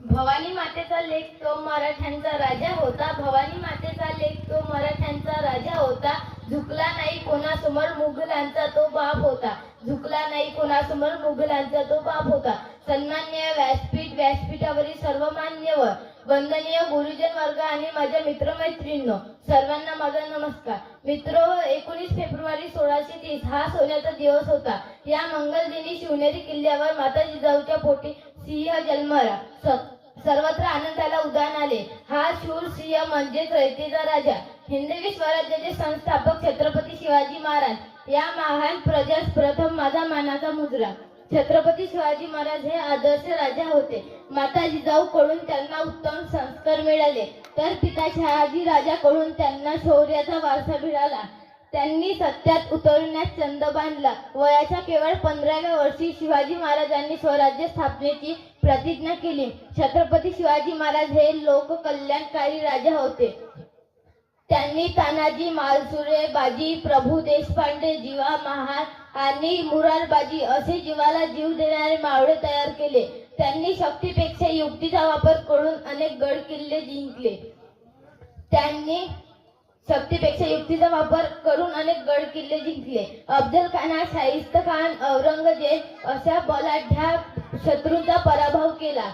भवानी मातेचा लेक तो मराठ्यांचा राजा होता. भवानी मातेचा लेक तो मराठ्यांचा राजा होता. झुकला नाही कोणासमोर मुघलांचा तो बाप होता. झुकला नाही कोणासमोर मुघलांचा तो बाप होता. सन्मान्य व्यासपीठ, व्यासपीठावरील सर्व मान्यवर, वंदनीय गुरुजन वर्ग आणि माझ्या मित्रमैत्रिणींनो, सर्वांना माझा नमस्कार. मित्र, 19 फेब्रुवारी 1630 हा सोन्याचा दिवस होता. या मंगलदिनी शिवनेरी किल्ल्यावर माता जिजाऊच्या पोटी सिंह जन्मला. सर्वत्र आनंदाला उधाण आले. हा शूर सिंह म्हणजेच रयतेचा राजा, हिंदवी स्वराज्याचे संस्थापक छत्रपती शिवाजी महाराज या महान प्रजेस प्रथम माझा मानाचा मुजरा. छत्रपती शिवाजी महाराज हे आदर्श राजा होते. माता जिजाऊकडून त्यांना उत्तम संस्कार मिळाले, तर पिता शहाजी राजाकडून त्यांना शौर्याचा वारसा मिळाला. त्यांनी सत्यात उतरण्यास चंद बांधला. वयाच्या केवळ 15व्या वर्षी शिवाजी महाराजांनी स्वराज्य स्थापनेची प्रतिज्ञा केली. छत्रपती शिवाजी महाराज हे लोककल्याणकारी राजा होते. त्यांनी तानाजी मालसुरे, बाजी प्रभू देशपांडे, जीवा महार आणि मुरारबाजी असे जीवाला जीव देणारे मावळे तयार केले. त्यांनी शक्तीपेक्षा युक्तीचा वापर करून अनेक गड किल्ले जिंकले. अफजल खान, शाहिस्त खान, औरंगजेब अशा बलाढ्य शत्रूंचा पराभव केला.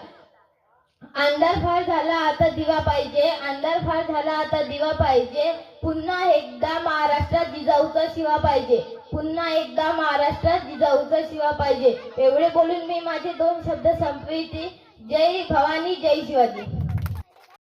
अंधार फार झाला आता दिवा पाहिजे, अंधार फार झाला आता दिवा पाहिजे. पुन्हा एकदा महाराष्ट्रात जिजाऊचा शिवा पाहिजे, पुन्हा एकदा महाराष्ट्रात जिजाऊचा शिवा पाहिजे. एवढे बोलून मी माझे 2 शब्द संपविते. जय भवानी, जय शिवाजी.